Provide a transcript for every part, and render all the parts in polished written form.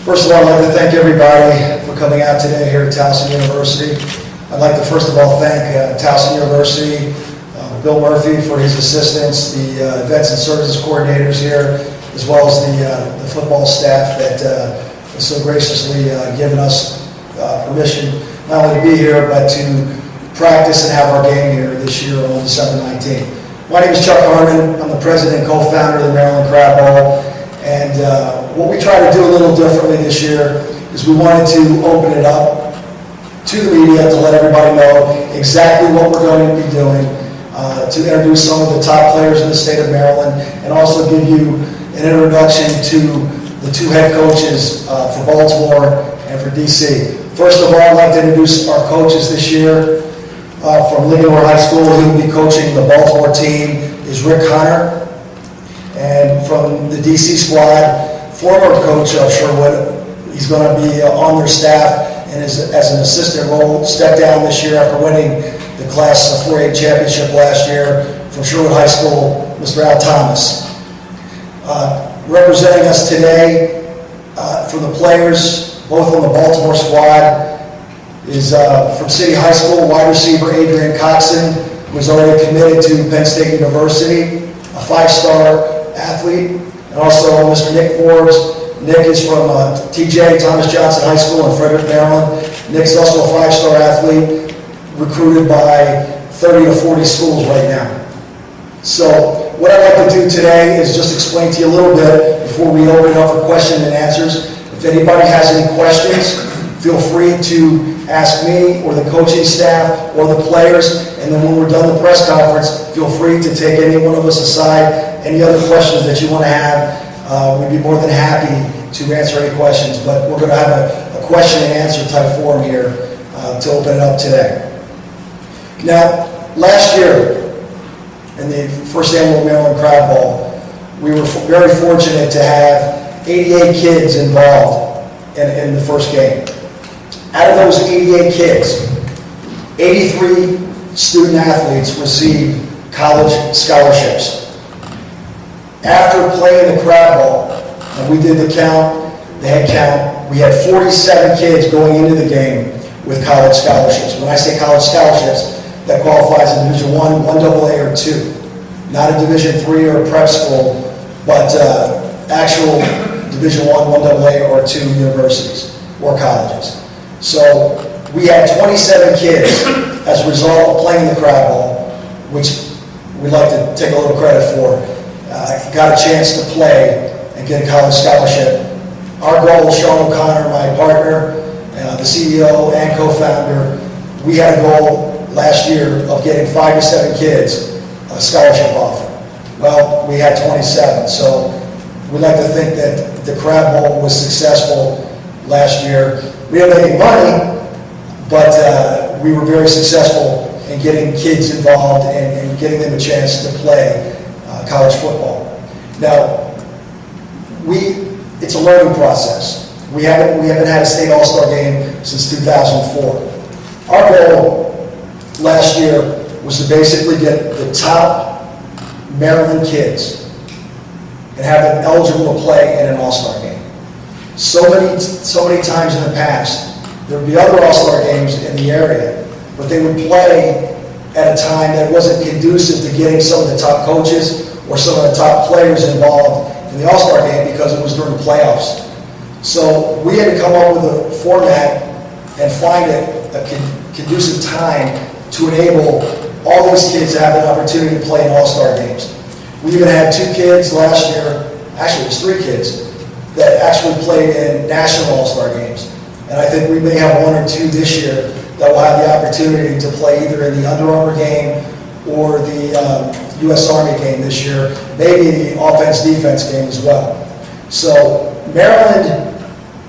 First of all, I'd like to thank everybody for coming out today here at Towson University. I'd like to first of all thank Towson University, Bill Murphy for his assistance, the events and services coordinators here, as well as the football staff that has so graciously given us permission not only to be here, but to practice and have our game here this year on December 19th. My name is Chuck Harmon. I'm the president and co-founder of the Maryland Crab Bowl. And what we try to do a little differently this year is we wanted to open it up to the media to let everybody know exactly what we're going to be doing, to introduce some of the top players in the state of Maryland, and also give you an introduction to the two head coaches for Baltimore and for DC. First of all, I'd like to introduce our coaches this year. From Alleghany High School, he will be coaching the Baltimore team, is Rick Hunter. And from the DC squad, former coach of Sherwood, he's going to be on their staff and as an assistant role, stepped down this year after winning the Class 4A championship last year from Sherwood High School, Mr. Al Thomas. Representing us today for the players, both on the Baltimore squad, is from City High School, wide receiver Adrian Coxon, who is already committed to Penn State University, a five-star athlete, and also Mr. Nick Forbes. Nick is from TJ, Thomas Johnson High School in Frederick, Maryland. Nick's also a five-star athlete, recruited by 30 to 40 schools right now. So what I'd like to do today is just explain to you a little bit before we open it up for question and answers. If anybody has any questions, feel free to ask me or the coaching staff or the players, and then when we're done the press conference, feel free to take any one of us aside. Any other questions that you want to have, we'd be more than happy to answer any questions, but we're going to have a question and answer type forum here to open it up today. Now, last year, in the first annual Maryland Crab Bowl, we were very fortunate to have 88 kids involved in the first game. Out of those 88 kids, 83 student athletes received college scholarships. After playing the Crab Bowl, and we did the head count, we had 47 kids going into the game with college scholarships. When I say college scholarships, that qualifies in Division I, 1AA, or 2. Not a Division III or a prep school, but actual Division I, 1AA, or 2 universities or colleges. So we had 27 kids as a result of playing the Crab Bowl, which we'd like to take a little credit for. Got a chance to play and get a college scholarship. Our goal, Sean O'Connor, my partner, the CEO and co-founder, we had a goal last year of getting 5 to 7 kids a scholarship offer. Well, we had 27, so we'd like to think that the Crab Bowl was successful last year. We didn't make any money, but we were very successful in getting kids involved and getting them a chance to play college football. Now, it's a learning process. We haven't had a state all-star game since 2004. Our goal last year was to basically get the top Maryland kids and have them eligible to play in an all-star game. So many times in the past, there would be other all-star games in the area, but they would play at a time that wasn't conducive to getting some of the top coaches or some of the top players involved in the All-Star game because it was during playoffs. So we had to come up with a format and find a conducive time to enable all these kids to have an opportunity to play in All-Star games. We even had 2 kids last year, actually it was 3 kids, that actually played in national All-Star games. And I think we may have 1 or 2 this year that will have the opportunity to play either in the Under Armour game or the U.S. Army game this year, maybe the offense-defense game as well. So Maryland,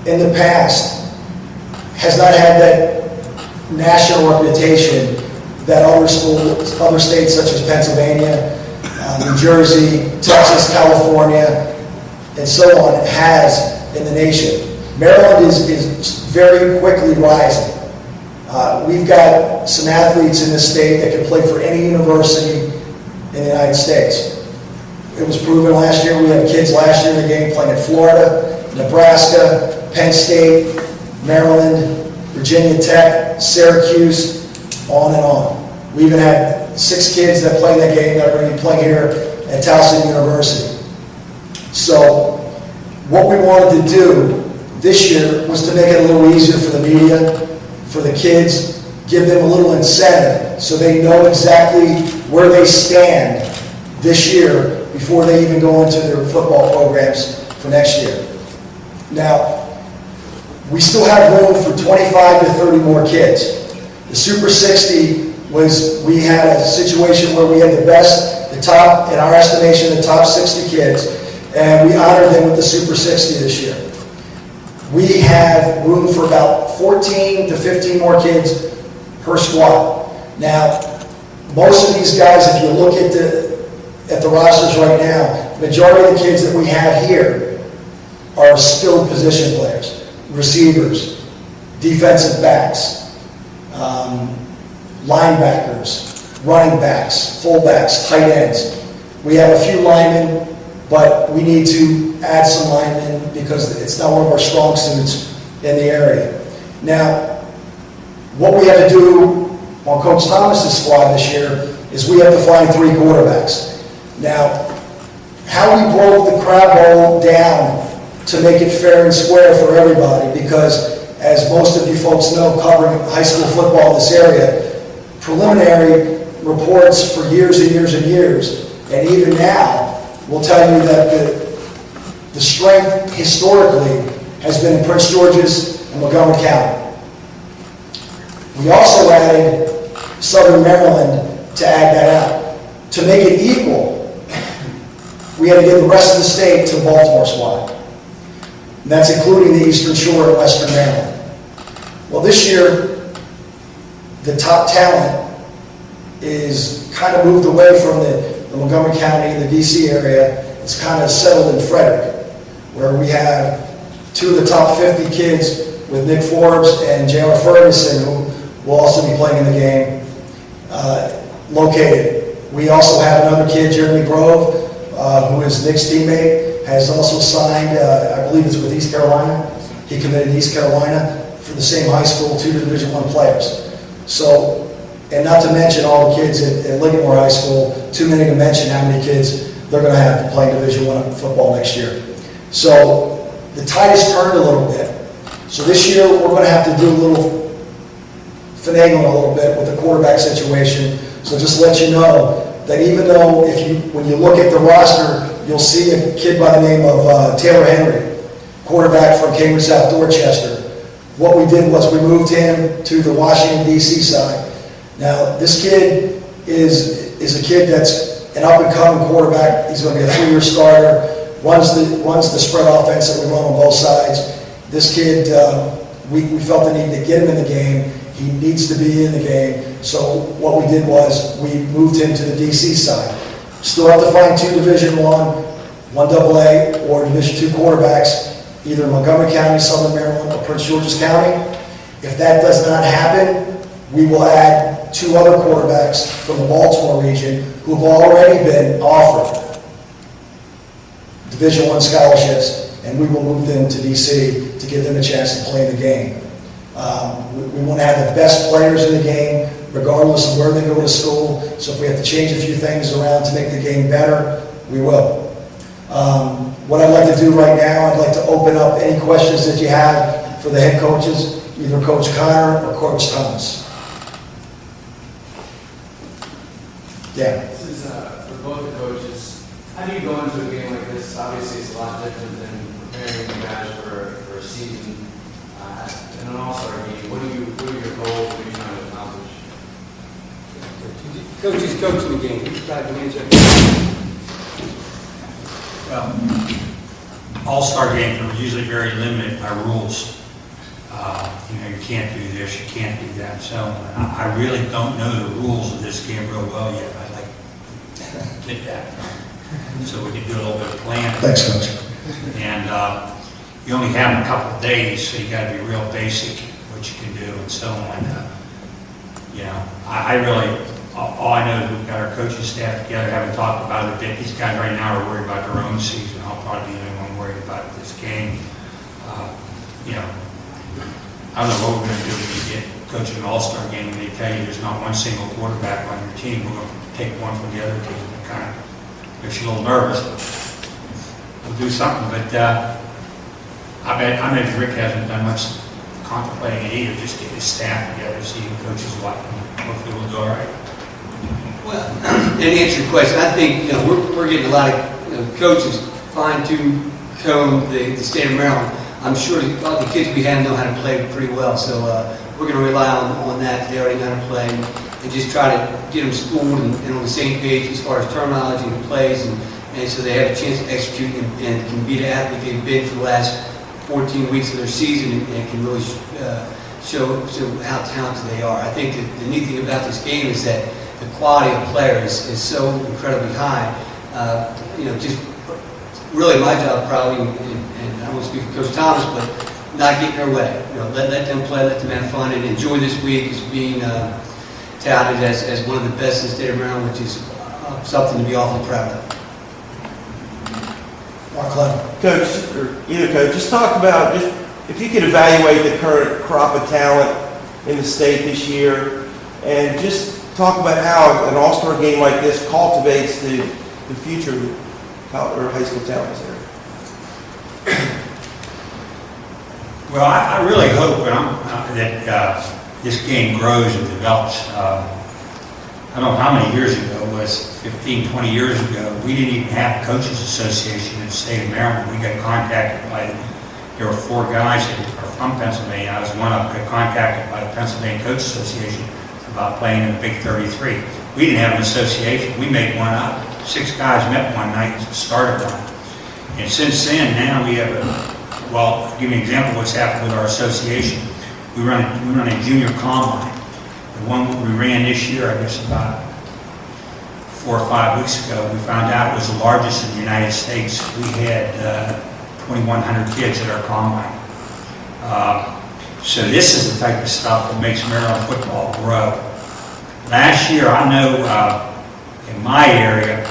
in the past, has not had that national reputation that other states such as Pennsylvania, New Jersey, Texas, California, and so on has in the nation. Maryland is very quickly rising. We've got some athletes in this state that can play for any university in the United States. It was proven last year. We had kids last year in the game playing in Florida, Nebraska, Penn State, Maryland, Virginia Tech, Syracuse, on and on. We even had 6 kids that play in that game that are going to be playing here at Towson University. So what we wanted to do this year was to make it a little easier for the media, for the kids, give them a little incentive so they know exactly where they stand this year before they even go into their football programs for next year. Now, we still have room for 25 to 30 more kids. The Super 60 we had a situation where we had the top, in our estimation, the top 60 kids, and we honored them with the Super 60 this year. We have room for about 14 to 15 more kids per squad. Now, most of these guys, if you look at the rosters right now, the majority of the kids that we have here are skilled position players, receivers, defensive backs, linebackers, running backs, fullbacks, tight ends. We have a few linemen, but we need to add some linemen because it's not one of our strong suits in the area. Now, what we have to do on Coach Thomas's squad this year is we have to find 3 quarterbacks. Now, how we broke the crab bowl down to make it fair and square for everybody, because as most of you folks know, covering high school football in this area, preliminary reports for years and years and years, and even now, will tell you that the strength historically has been in Prince George's and Montgomery County. We also added Southern Maryland to add that out. To make it equal, we had to give the rest of the state to the Baltimore squad. And that's including the Eastern Shore and Western Maryland. Well, this year, the top talent is kind of moved away from the Montgomery County and the DC area. It's kind of settled in Frederick, where we have 2 of the top 50 kids with Nick Forbes and J.R. Ferguson, who will also be playing in the game, located. We also have another kid, Jeremy Grove, who is Nick's teammate, has also signed, I believe it's with East Carolina. He committed to East Carolina for the same high school, 2 Division I players. So, and not to mention all the kids at Livermore High School, too many to mention how many kids they're going to have to play Division I football next year. So the tide has turned a little bit. So this year we're going to have to do a little finagling a little bit with the quarterback situation. So just to let you know that even though when you look at the roster, you'll see a kid by the name of Taylor Henry, quarterback from Cambridge, South Dorchester. What we did was we moved him to the Washington, D.C. side. Now, this kid is a kid that's an up-and-coming quarterback. He's going to be a 3-year starter, runs the spread offense that we run on both sides. This kid, we felt the need to get him in the game. He needs to be in the game. So what we did was we moved him to the D.C. side. Still have to find 2 Division I, 1 AA, or Division II quarterbacks, either Montgomery County, Southern Maryland, or Prince George's County. If that does not happen, we will add 2 other quarterbacks from the Baltimore region who have already been offered Division I scholarships, and we will move them to DC to give them a chance to play the game. We want to have the best players in the game, regardless of where they go to school. So if we have to change a few things around to make the game better, we will. What I'd like to do right now, I'd like to open up any questions that you have for the head coaches, either Coach Connor or Coach Thomas. Yeah. This is for both the coaches. How do you go into a game like this? Obviously, it's a lot different than preparing you guys for a season and an all-star game. What are your goals? What are you trying to accomplish? Coaches coaching the game. Who's got to answer? Well, all-star games are usually very limited by rules. You can't do this, you can't do that. So I really don't know the rules of this game real well yet. I'd like to get that so we can do a little bit of planning. Thanks, Coach. And you only have a couple of days, so you got to be real basic what you can do and so on. I really, all I know is we've got our coaching staff together, haven't talked about it a bit. These guys right now are worried about their own season. I'll probably be the only one worried about this game. I don't know what we're going to do when you get coaching an all-star game and they tell you there's not one single quarterback on your team. We're going to take one from the other team. It kind of makes you a little nervous, but we'll do something. But I bet Rick hasn't done much contemplating it either. Just get his staff together, see who coaches what, and hopefully we'll do all right. Well, and to answer your question, I think, we're getting a lot of coaches fine-tune comb the state of Maryland. I'm sure all the kids we have know how to play pretty well, so we're going to rely on that. They already know how to play, and just try to get them schooled and on the same page as far as terminology and plays, and so they have a chance to execute and can be the athlete they've been for the last 14 weeks of their season, and can really show how talented they are. I think that the neat thing about this game is that the quality of players is so incredibly high. Just really my job probably, and I don't want to speak for Coach Thomas, but not get in their way. Let them play, let them have fun, and enjoy this week as being touted as one of the best in the state of Maryland, which is something to be awfully proud of. Mark Clem. Coach, or either coach, just talk about, just if you could evaluate the current crop of talent in the state this year, and just talk about how an all-star game like this cultivates the future or high school talents there. Well, I really hope that this game grows and develops. I don't know how many years ago, it was 15, 20 years ago, we didn't even have a coaches association in the state of Maryland. We got contacted by, there were 4 guys that are from Pennsylvania. I was one of them, got contacted by the Pennsylvania Coaches Association about playing in the Big 33. We didn't have an association. We made one up. 6 guys met one night and started one. And since then, now we have I'll give you an example of what's happened with our association. We run a junior combine. The one we ran this year, I guess about 4 or 5 weeks ago, we found out it was the largest in the United States. We had 2,100 kids at our combine. So this is the type of stuff that makes Maryland football grow. Last year, I know in my area,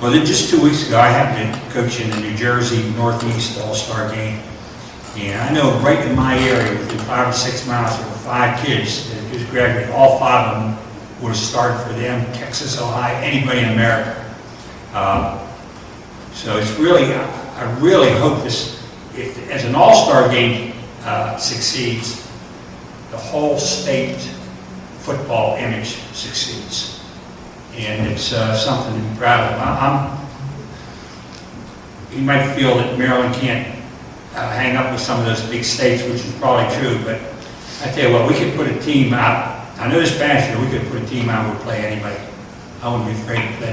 well, just 2 weeks ago, I happened to coach in the New Jersey Northeast All-Star game. And I know right in my area, within 5 or 6 miles, there were 5 kids that just graduated. All 5 of them would have started for them, Texas, Ohio, anybody in America. So it's really, I really hope this, as an all-star game succeeds, the whole state football image succeeds. And it's something to be proud of. You might feel that Maryland can't hang up with some of those big states, which is probably true, but I tell you what, we could put a team out. I know this past year we could put a team out and would play anybody. I wouldn't be afraid to play.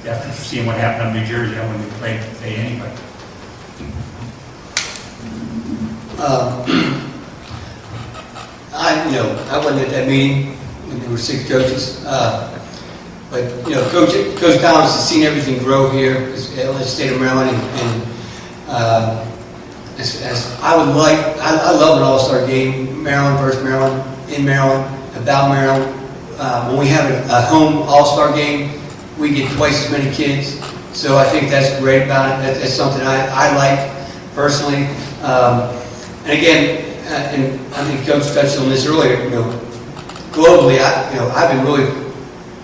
After seeing what happened in New Jersey, I wouldn't be afraid to play anybody. I wasn't at that meeting when there were 6 coaches, but Coach Thomas has seen everything grow here in the state of Maryland, and as I would like, I love an all-star game, Maryland versus Maryland, in Maryland, about Maryland. When we have a home all-star game, we get twice as many kids, so I think that's great about it. That's something I like personally. And again, and I think Coach touched on this earlier. Globally, I've been really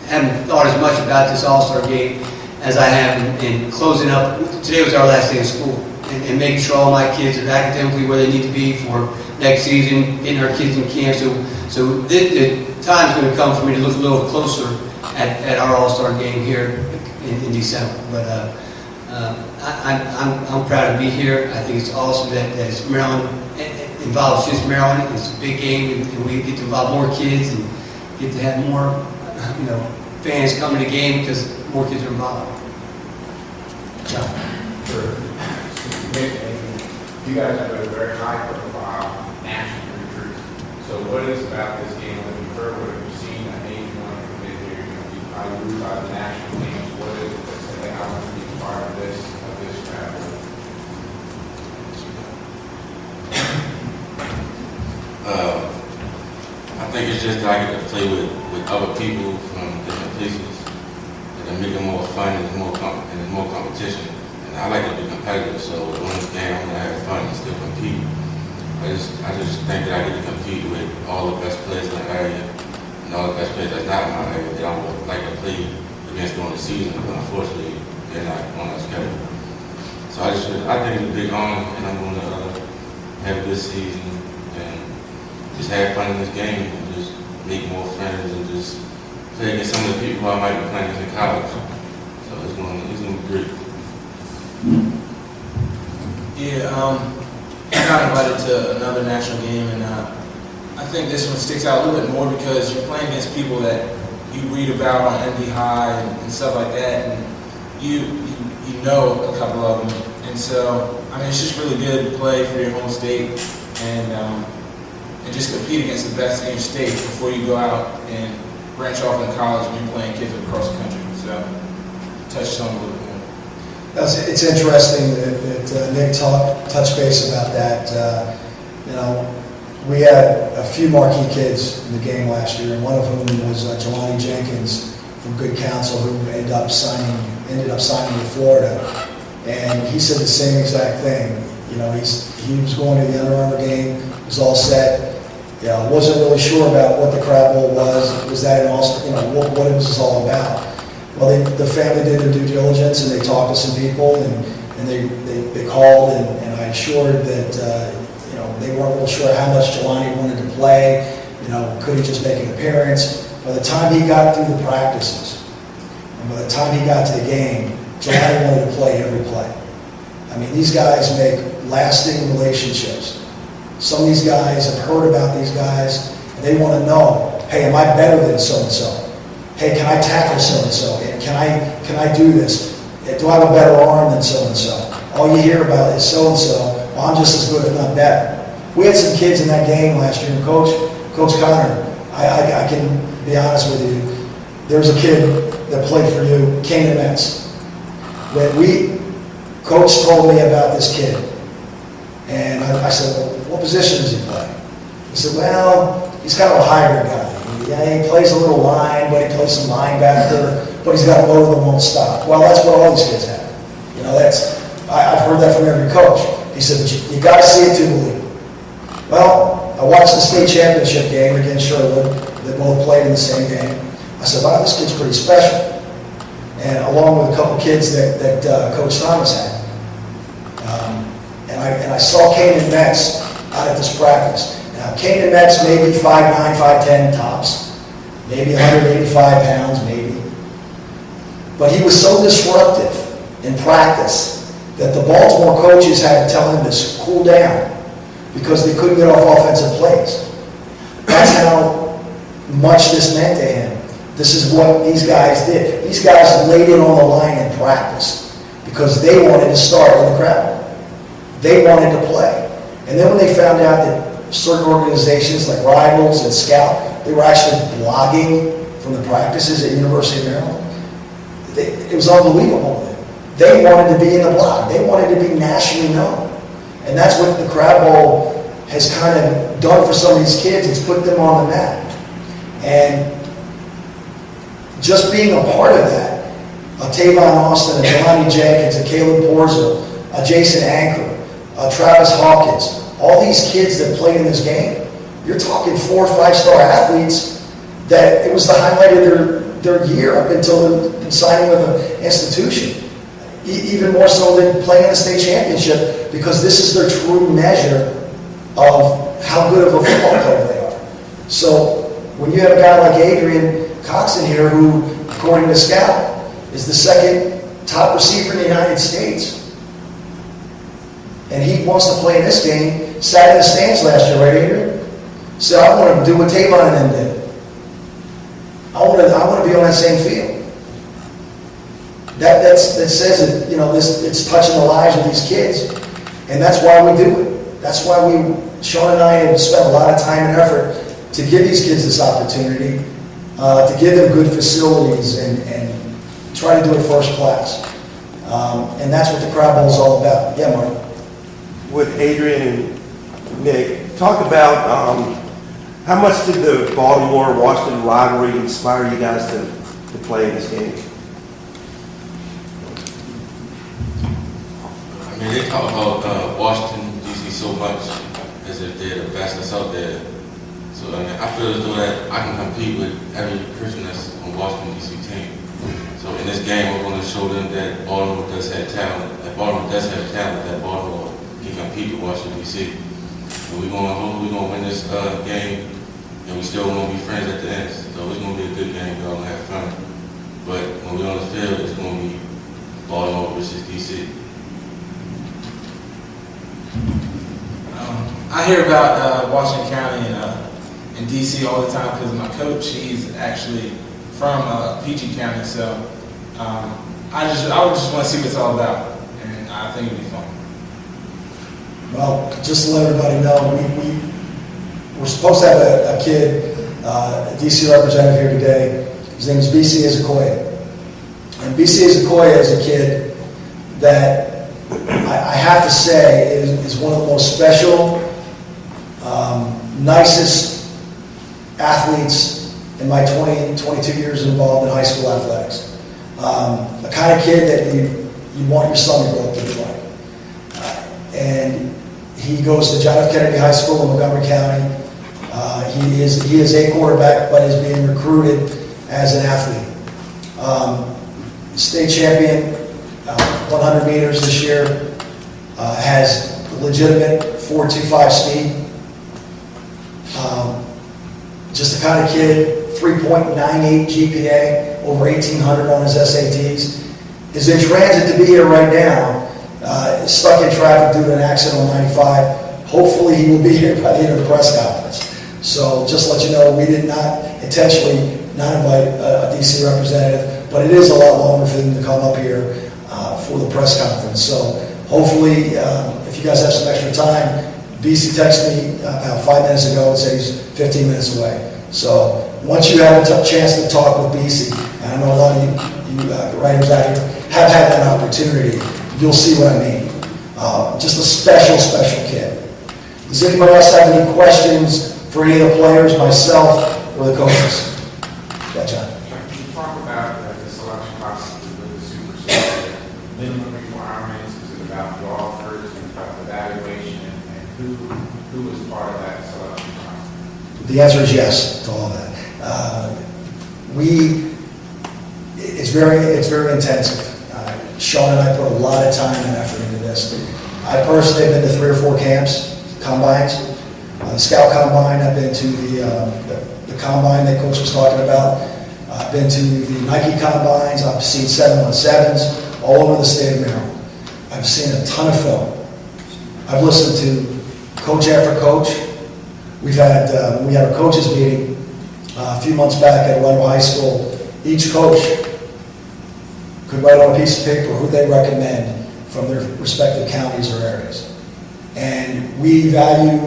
haven't thought as much about this all-star game as I have in closing up. Today was our last day of school, and making sure all my kids are academically where they need to be for next season, getting our kids in camp. So the time's going to come for me to look a little closer at our all-star game here in December. But I'm proud to be here. I think it's awesome that it's Maryland. It involves just Maryland. It's a big game, and we get to involve more kids and get to have more, fans coming to the game because more kids are involved. Sure. You guys have a very high-profile national recruit. So what is about this game that you've heard, what have you seen? I know you want to come in here, I root by the national teams. What is it that said that I want to be part of this travel? I think it's just that I get to play with other people from different places, and make it more fun and there's more competition. And I like to be competitive, so when this game I'm gonna have fun and still compete. I I just think that I get to compete with all the best players in the area and all the best players that's not in my area that I would like to play against during the season, but unfortunately, they're not on our schedule. So I think it's a big honor, and I'm going to have a good season and just have fun in this game and just make more friends and just play against some of the people who I might be playing against in college. So it's going to be great. Yeah, I got invited to another national game, and I think this one sticks out a little bit more because you're playing against people that you read about on ND High and stuff like that, and you know a couple of them. And so, I mean, it's just really good to play for your home state and just compete against the best in your state before you go out and branch off in college when you're playing kids across the country. So, touch on a little bit more. It's interesting that Nick touched base about that. You know, we had a few marquee kids in the game last year, and one of whom was Jelani Jenkins from Good Counsel, who ended up signing with Florida. And he said the same exact thing. You know, he was going to the Anne Arundel game, was all set. You know, wasn't really sure about what the Crab Bowl was. Was that an all? You know, what it was all about? Well, the family did their due diligence, and they talked to some people, and they called, and I assured that you know, they weren't real sure how much Jelani wanted to play. You know, could he just make an appearance? By the time he got through the practices, and by the time he got to the game, Jelani wanted to play every play. I mean, these guys make lasting relationships. Some of these guys have heard about these guys, and they want to know, hey, am I better than so-and-so? Hey, can I tackle so-and-so? Can I do this? Do I have a better arm than so-and-so? All you hear about is so-and-so. Well, I'm just as good, if not better. We had some kids in that game last year, and Coach Connor, I can be honest with you, there was a kid that played for you, came to Mets. Coach told me about this kid, and I said, well, what position does he play? He said, well, he's kind of a hybrid guy. Yeah, he plays a little line, but he plays some linebacker, but he's got a motor that won't stop. Well, that's what all these kids have. You know, I've heard that from every coach. He said, but you got to see it to believe. Well, I watched the state championship game against Sherwood. They both played in the same game. I said, wow, this kid's pretty special. And along with a couple kids that Coach Thomas had. And I saw Kanan Metz out at this practice. Now, Kanan Metz may be 5'9", 5'10", tops, maybe 185 pounds, maybe. But he was so disruptive in practice that the Baltimore coaches had to tell him to cool down because they couldn't get off offensive plays. That's how much this meant to him. This is what these guys did. These guys laid it on the line in practice because they wanted to start in the crowd. They wanted to play. And then when they found out that certain organizations like Rivals and Scout, they were actually blogging from the practices at University of Maryland, it was unbelievable. They wanted to be in the blog. They wanted to be nationally known. And that's what the Crab Bowl has kind of done for some of these kids. It's put them on the map. And just being a part of that, Tavon Austin, Jelani Jenkins, Caleb Porzel, Jason Anchor, Travis Hawkins, all these kids that played in this game, you're talking 4 or 5-star athletes that it was the highlight of their year up until the signing of an institution. Even more so than playing in the state championship, because this is their true measure of how good of a football player they are. So when you have a guy like Adrian Coxon here, who, according to Scout, is the second top receiver in the United States, and he wants to play in this game, sat in the stands last year, right, Adrian? So I want to do what Tavon and them did. I want to be on that same field. That says that, you know, it's touching the lives of these kids, and that's why we do it. That's why Sean and I have spent a lot of time and effort to give these kids this opportunity, to give them good facilities and try to do it first class. And that's what the Crab Bowl is all about. Yeah, Mark. With Adrian and Nick, talk about how much did the Baltimore-Washington rivalry inspire you guys to play in this game? I mean, they talk about Washington, D.C. so much, as if they're the best that's out there. So I mean, I feel as though that I can compete with every person that's on Washington D.C. team. So in this game, we're going to show them that Baltimore does have talent. That Baltimore does have talent. That Baltimore can compete with Washington D.C. And we're going to hopefully win this game, and we still want to be friends at the end. So it's going to be a good game. We're all going to have fun. But when we're on the field, it's going to be Baltimore versus D.C. I hear about Washington County and DC all the time because my coach, he's actually from PG County, so I would just want to see what it's all about, and I think it'd be fun. Well, just to let everybody know, we're supposed to have a kid, a DC representative here today. His name is BC Ezekoya. And BC Ezekoya is a kid that I have to say is one of the most special, nicest athletes in my 22 years involved in high school athletics. The kind of kid that you want your son to grow up to be like. And he goes to John F. Kennedy High School in Montgomery County. He is a quarterback, but is being recruited as an athlete. State champion, 100 meters this year, has legitimate 4.25 speed. Just the kind of kid, 3.98 GPA, over 1,800 on his SATs. Is in transit to be here right now. Stuck in traffic due to an accident on 95. Hopefully he will be here by the end of the press conference. So just let you know, we did not intentionally not invite a DC representative, but it is a lot longer for them to come up here for the press conference. So hopefully, if you guys have some extra time, BC texted me about 5 minutes ago and said he's 15 minutes away. So once you have a chance to talk with BC, and I know a lot of you writers out here have had that opportunity, you'll see what I mean. Just a special, special kid. Does anybody else have any questions for any of the players, myself, or the coaches? Yeah, John. Can you talk about the selection process with the Super Senior? Minimum requirements, is it about the offers, is it about the evaluation, and who is part of that selection process? The answer is yes to all of that. It's very intensive. Sean and I put a lot of time and effort into this. I personally have been to 3 or 4 camps, combines. The Scout Combine, I've been to the Combine that Coach was talking about. I've been to the Nike Combines. I've seen 7-on-7s all over the state of Maryland. I've seen a ton of film. I've listened to coach after coach. We had a coaches meeting a few months back at Arundel High School. Each coach could write on a piece of paper who they recommend from their respective counties or areas. And we value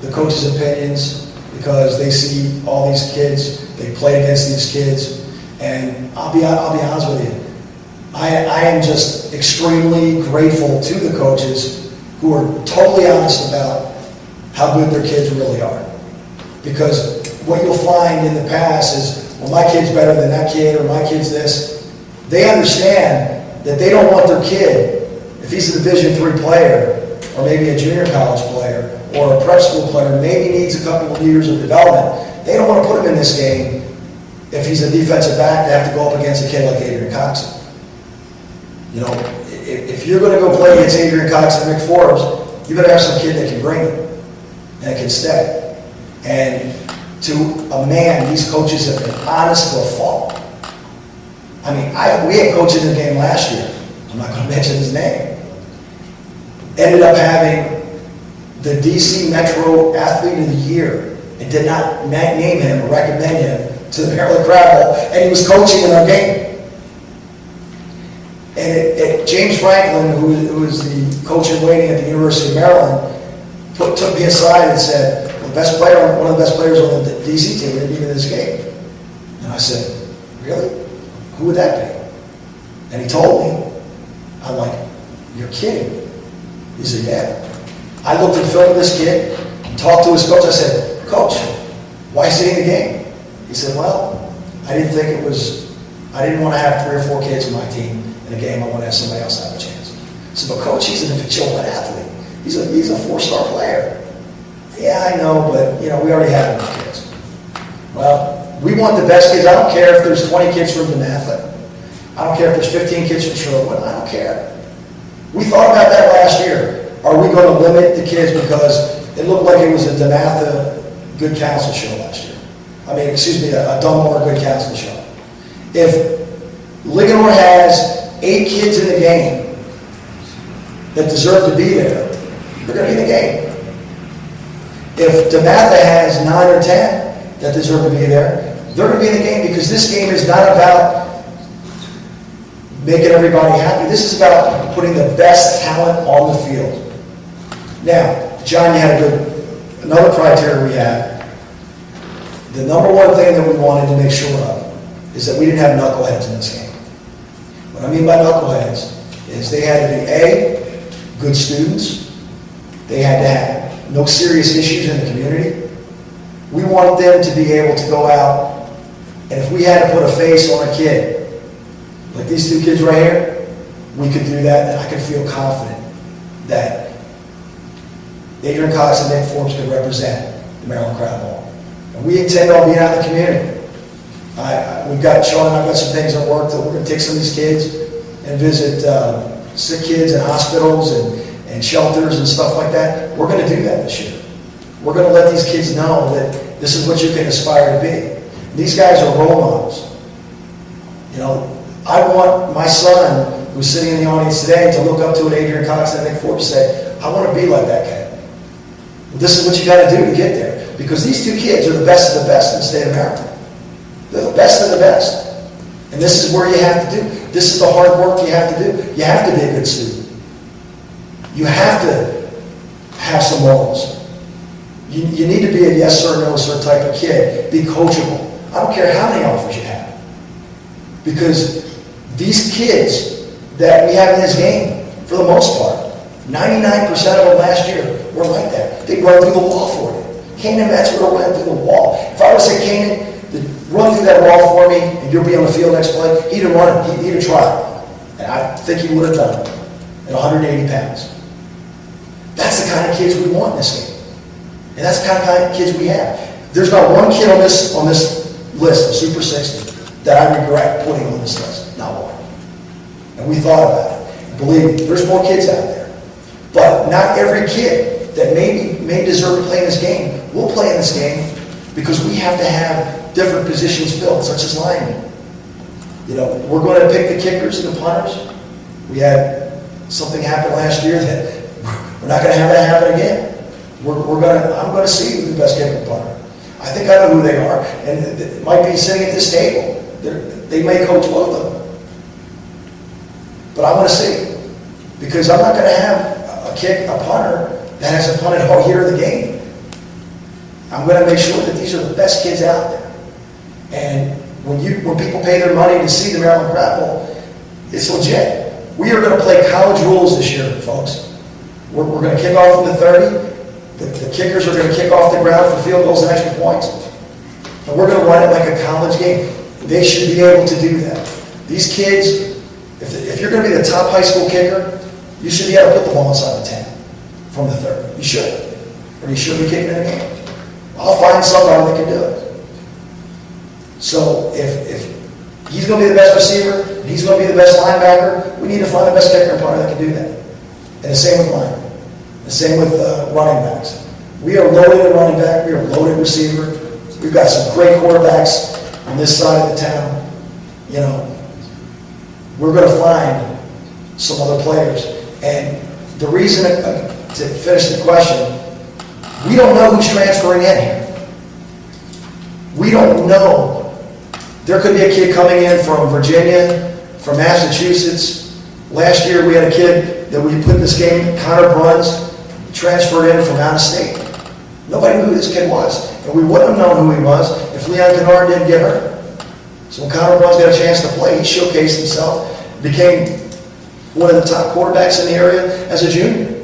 the coaches' opinions because they see all these kids, they play against these kids, and I'll be honest with you, I am just extremely grateful to the coaches who are totally honest about how good their kids really are. Because what you'll find in the past is, well, my kid's better than that kid, or my kid's this. They understand that they don't want their kid, if he's a Division III player, or maybe a junior college player, or a prep school player, maybe needs a couple of years of development, they don't want to put him in this game if he's a defensive back to have to go up against a kid like Adrian Coxon. You know, if you're going to go play against Adrian Coxon and Mick Forbes, you better have some kid that can bring it and can stay. And to a man, these coaches have been honest to a fault. I mean, we had coaches in the game last year. I'm not going to mention his name. Ended up having the DC Metro Athlete of the Year and did not name him or recommend him to the Maryland Crab Bowl, and he was coaching in our game. And James Franklin, who was the coach in waiting at the University of Maryland, took me aside and said, one of the best players on the DC team didn't even in this game. And I said, really? Who would that be? And he told me. I'm like, you're kidding. He said, yeah. I looked at film of this kid, talked to his coach. I said, Coach, why is he in the game? He said, well, I didn't want to have 3 or 4 kids on my team in a game. I want to have somebody else have a chance. I said, but Coach, he's an individual athlete. He's a 4-star player. yeah, I know, but, you know, we already have enough kids. Well, we want the best kids. I don't care if there's 20 kids from DeMatha. I don't care if there's 15 kids from Sherwood. I don't care. We thought about that last year. Are we going to limit the kids because it looked like it was a DeMatha Good Counsel show last year? I mean, excuse me, a Dunmore Good Counsel show. If Ligonor has 8 kids in the game that deserve to be there, they're going to be in the game. If DeMatha has 9 or 10 that deserve to be there, they're going to be in the game, because this game is not about making everybody happy. This is about putting the best talent on the field. Now, John, you had another criteria we had. The number one thing that we wanted to make sure of is that we didn't have knuckleheads in this game. What I mean by knuckleheads is they had to be A, good students. They had to have no serious issues in the community. We want them to be able to go out, and if we had to put a face on a kid, like these 2 kids right here, we could do that, and I could feel confident that Adrian Cox and Nick Forbes could represent the Maryland Crab Ball. And we intend on being out in the community. We've got, Sean and I've got some things at work that we're going to take some of these kids and visit sick kids in hospitals and shelters and stuff like that. We're going to do that this year. We're going to let these kids know that this is what you can aspire to be. These guys are role models. You know, I want my son, who's sitting in the audience today, to look up to an Adrian Cox and Nick Forbes and say, I want to be like that kid. Well, this is what you got to do to get there. Because these 2 kids are the best of the best in the state of Maryland. They're the best of the best. And this is where you have to do. This is the hard work you have to do. You have to be a good student. You have to have some morals. You need to be a yes sir, no sir type of kid. Be coachable. I don't care how many offers you have. Because these kids that we have in this game, for the most part, 99% of them last year were like that. They'd run through the wall for you. Kanan Metz would have went through the wall. If I would say, Kanan, run through that wall for me, and you'll be on the field next play, he'd have run it. He'd have tried. And I think he would have done it at 180 pounds. That's the kind of kids we want in this game. And that's the kind of kids we have. There's not one kid on this list of Super 60 that I regret putting on this list. Not one. And we thought about it. And believe me, there's more kids out there. But not every kid that may deserve to play in this game will play in this game, because we have to have different positions filled, such as linemen. You know, we're going to pick the kickers and the punters. We had something happen last year that we're not going to have that happen again. I'm going to see who the best kicker and punter. I think I know who they are, and it might be sitting at this table. They may coach both of them. But I want to see, because I'm not going to have a punter that hasn't punted all year of the game. I'm going to make sure that these are the best kids out there. And when people pay their money to see the Maryland Crab Bowl, it's legit. We are going to play college rules this year, folks. We're going to kick off from the 30. The kickers are going to kick off the ground for field goals and extra points. And we're going to run it like a college game. They should be able to do that. These kids, if you're going to be the top high school kicker, you should be able to put the ball inside the 10 from the 30. You should. Or you should be kicking in a game. I'll find somebody that can do it. So if he's going to be the best receiver, and he's going to be the best linebacker, we need to find the best kicker and punter that can do that. And the same with linemen. The same with running backs. We are loaded at running back. We are loaded receiver. We've got some great quarterbacks on this side of the town. You know, we're going to find some other players. And the reason, to finish the question, we don't know who's transferring in here. We don't know. There could be a kid coming in from Virginia, from Massachusetts. Last year we had a kid that we put in this game, Connor Bruns, transferred in from out of state. Nobody knew who this kid was. And we wouldn't have known who he was if Leon Kennard didn't get hurt. So when Connor Bruns got a chance to play, he showcased himself, became one of the top quarterbacks in the area as a junior.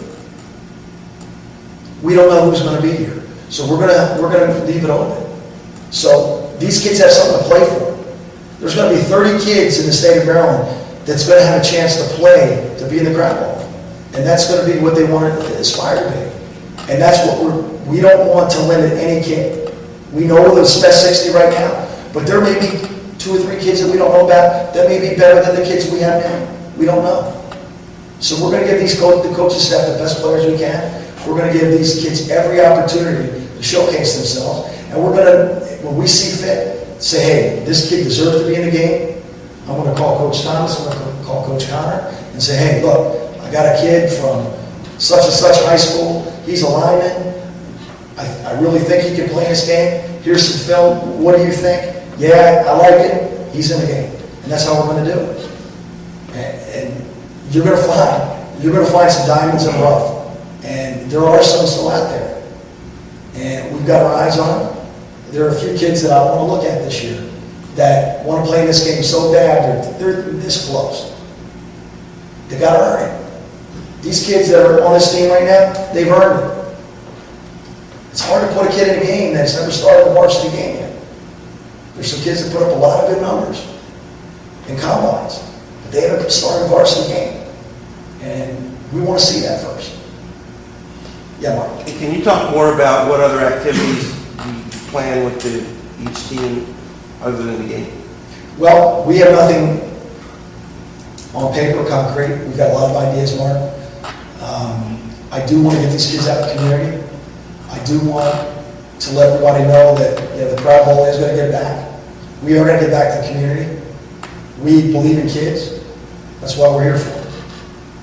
We don't know who's going to be here. So we're going to leave it open. So these kids have something to play for. There's going to be 30 kids in the state of Maryland that's going to have a chance to play, to be in the Crab Bowl. And that's going to be what they want to aspire to be. And that's what we don't want to limit any kid. We know there's best 60 right now, but there may be 2 or 3 kids that we don't know about that may be better than the kids we have now. We don't know. So we're going to give the coaching staff the best players we can. We're going to give these kids every opportunity to showcase themselves. And we're going to, when we see fit, say, hey, this kid deserves to be in the game. I'm going to call Coach Thomas, I'm going to call Coach Connor, and say, hey, look, I got a kid from such and such high school. He's a lineman. I really think he can play this game. Here's some film. What do you think? Yeah, I like it. He's in the game. And that's how we're going to do it. And you're going to find some diamonds in the rough. And there are some still out there. And we've got our eyes on them. There are a few kids that I want to look at this year that want to play this game so bad, they're this close. They got to earn it. These kids that are on this team right now, they've earned it. It's hard to put a kid in a game that's never started a varsity game yet. There's some kids that put up a lot of good numbers in combines, but they haven't started a varsity game. And we want to see that first. Yeah, Mark. And can you talk more about what other activities you plan with each team other than the game? Well, we have nothing on paper, concrete. We've got a lot of ideas, Mark. I do want to get these kids out of the community. I do want to let everybody know that the crab bowl is going to get back. We are going to get back to the community. We believe in kids. That's why we're here for it.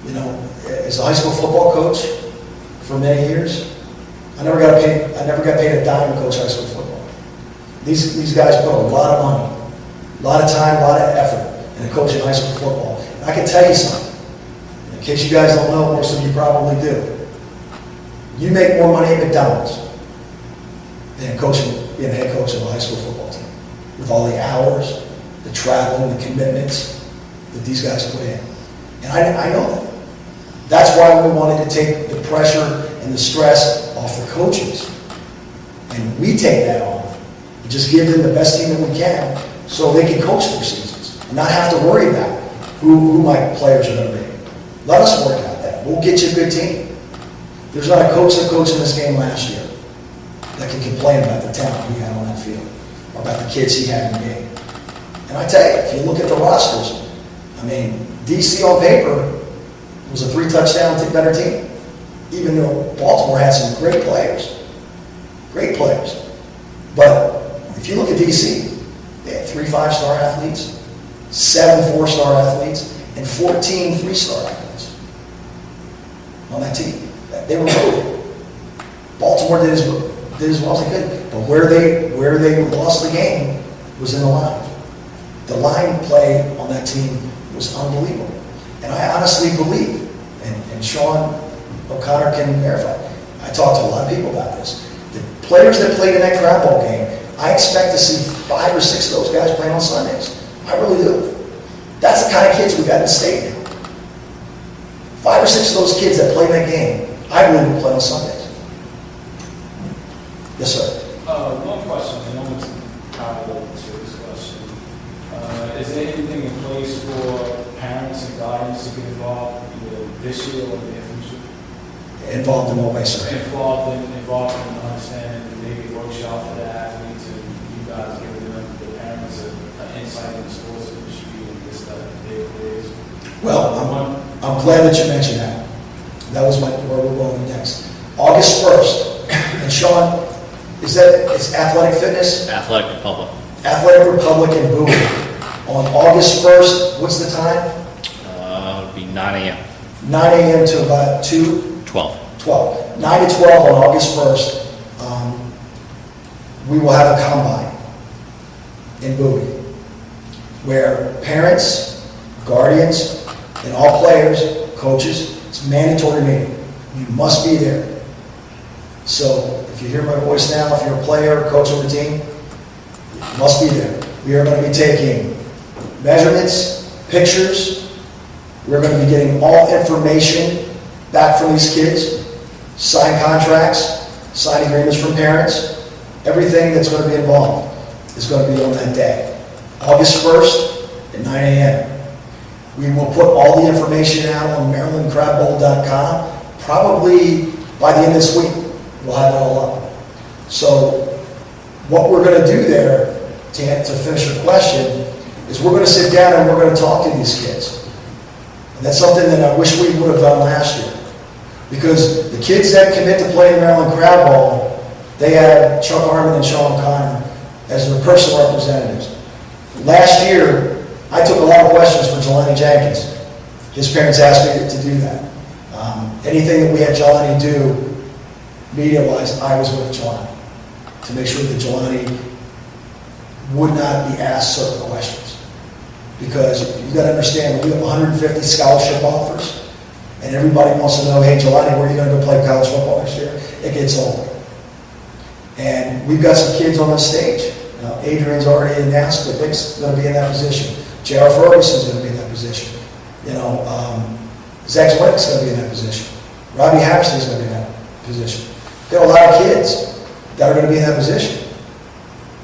You know, as a high school football coach for many years, I never got paid a dime to coach high school football. These guys put a lot of money, a lot of time, a lot of effort into coaching high school football. And I can tell you something. In case you guys don't know, most of you probably do. You make more money at McDonald's than being a head coach of a high school football team. With all the hours, the traveling, the commitments that these guys put in. And I know that. That's why we wanted to take the pressure and the stress off the coaches. And we take that on and just give them the best team that we can so they can coach their seasons and not have to worry about who my players are going to be. Let us worry about that. We'll get you a good team. There's not a coach that coached in this game last year that can complain about the talent he had on that field or about the kids he had in the game. And I tell you, if you look at the rosters, I mean, DC on paper was a 3-touchdown better team, even though Baltimore had some great players. Great players. But if you look at DC, they had 3 5-star athletes, 7 4-star athletes, and 14 3-star athletes on that team. They were moving. Baltimore did as well as they could. But where they lost the game was in the line. The line play on that team was unbelievable. And I honestly believe, and Sean O'Connor can verify, I talked to a lot of people about this. The players that played in that crab bowl game, I expect to see 5 or 6 of those guys playing on Sundays. I really do. That's the kind of kids we got in the state now. 5 or 6 of those kids that played in that game, I believe will play on Sundays. Yes, sir. One question, I know it's kind of old to this question. Is there anything in place for parents and guardians to get involved either this year or in the future? Involved in what way, sir? Involved in understanding maybe a workshop for the athletes and you guys giving them, the parents, an insight in the sports industry and this stuff in their days. Well, I'm glad that you mentioned that. That was where we're going next. August 1st. And Sean, it's Athletic Fitness? Athletic Republic. Athletic Republic in Bowie. On August 1st, what's the time? It'll be 9 a.m. 9 a.m. to about 2? 12. 9 to 12 on August 1st. We will have a combine in Bowie where parents, guardians, and all players, coaches, it's a mandatory meeting. You must be there. So if you hear my voice now, if you're a player or coach on the team, you must be there. We are going to be taking measurements, pictures. We're going to be getting all information back from these kids, sign contracts, sign agreements from parents. Everything that's going to be involved is going to be on that day. August 1st at 9 a.m. We will put all the information out on MarylandCrabBowl.com probably by the end of this week. We'll have it all up. So what we're going to do there, to finish your question, is we're going to sit down and we're going to talk to these kids. And that's something that I wish we would have done last year. Because the kids that commit to play in Maryland crab ball, they had Chuck Harmon and Sean O'Connor as their personal representatives. Last year, I took a lot of questions for Jelani Jenkins. His parents asked me to do that. Anything that we had Jelani do, media-wise, I was with Jelani to make sure that Jelani would not be asked certain questions. Because you've got to understand, we have 150 scholarship offers, and everybody wants to know, hey, Jelani, where are you going to go play college football next year? It gets old. And we've got some kids on the stage. Now, Adrian's already announced that Nick's going to be in that position. J.R. Ferguson's going to be in that position. Zach Zwick's going to be in that position. Robbie Harrison's going to be in that position. There are a lot of kids that are going to be in that position.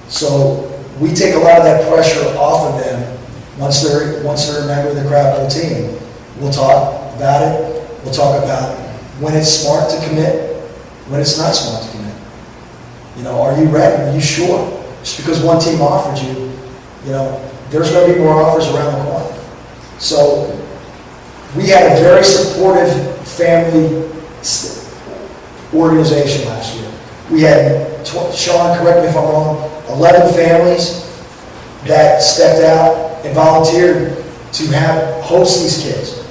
So we take a lot of that pressure off of them once they're a member of the crab ball team. We'll talk about it. We'll talk about when it's smart to commit, when it's not smart to commit. Are you ready? Are you sure? Just because one team offered you, there's going to be more offers around the corner. So we had a very supportive family organization last year. We had, Sean, correct me if I'm wrong, 11 families that stepped out and volunteered to host these kids.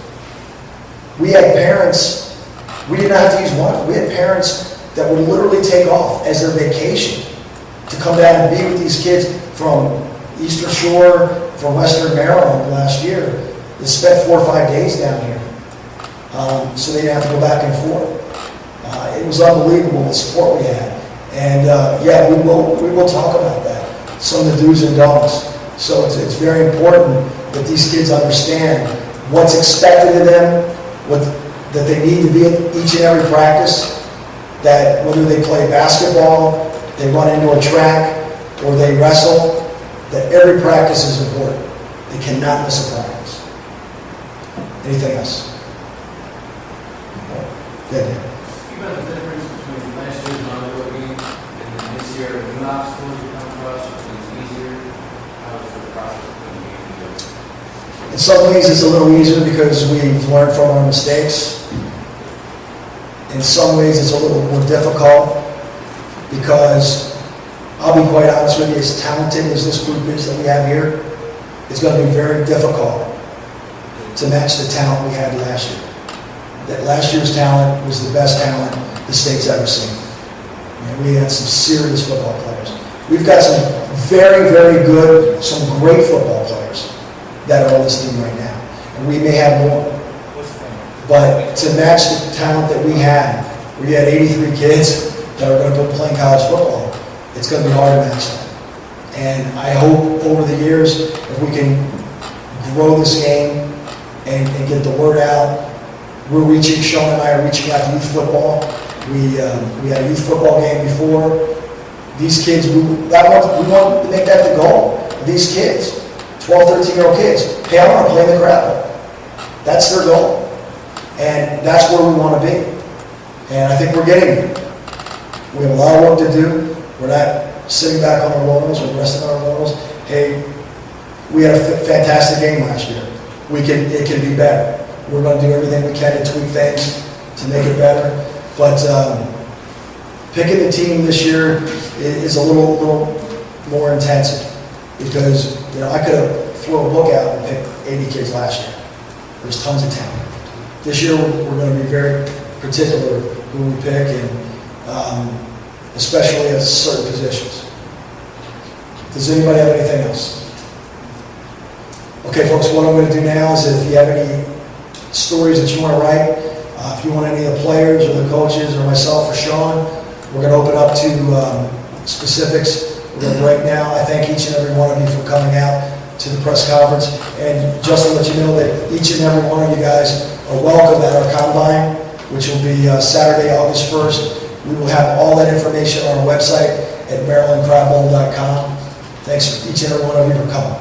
We had parents, we didn't have to use one, we had parents that would literally take off as their vacation to come down and be with these kids from Eastern Shore, from Western Maryland last year, that spent 4 or 5 days down here. So they didn't have to go back and forth. It was unbelievable the support we had. And we will talk about that, some of the do's and don'ts. So it's very important that these kids understand what's expected of them, that they need to be at each and every practice, that whether they play basketball, they run into a track, or they wrestle, that every practice is important. They cannot miss a practice. Anything else? Yeah, Dan. Speak about the difference between last year's non-vote game and then this year, new obstacles you come across, which is easier. How is the process of the game? In some ways, it's a little easier because we've learned from our mistakes. In some ways, it's a little more difficult because, I'll be quite honest with you, as talented as this group is that we have here, it's going to be very difficult to match the talent we had last year. That last year's talent was the best talent the state's ever seen. We had some serious football players. We've got some very, very good, some great football players that are on this team right now. And we may have more. But to match the talent that we had, we had 83 kids that are going to be playing college football, it's going to be hard to match that. And I hope over the years, if we can grow this game and get the word out, Sean and I are reaching out to youth football. We had a youth football game before. These kids, we want to make that the goal of these kids, 12, 13-year-old kids. Hey, I want to play in the crab ball. That's their goal. And that's where we want to be. And I think we're getting there. We have a lot of work to do. We're not sitting back on our laurels or resting on our laurels. Hey, we had a fantastic game last year. It can be better. We're going to do everything we can to tweak things to make it better. But picking the team this year is a little more intensive because I could have thrown a book out and picked 80 kids last year. There's tons of talent. This year we're going to be very particular who we pick, and especially at certain positions. Does anybody have anything else? Okay, folks, what I'm going to do now is if you have any stories that you want to write, if you want any of the players or the coaches or myself or Sean, we're going to open up to specifics. We're going to break now. I thank each and every one of you for coming out to the press conference. And just to let you know that each and every one of you guys are welcome at our combine, which will be Saturday, August 1st. We will have all that information on our website at marylandcrabbowl.com. Thanks for each and every one of you for coming.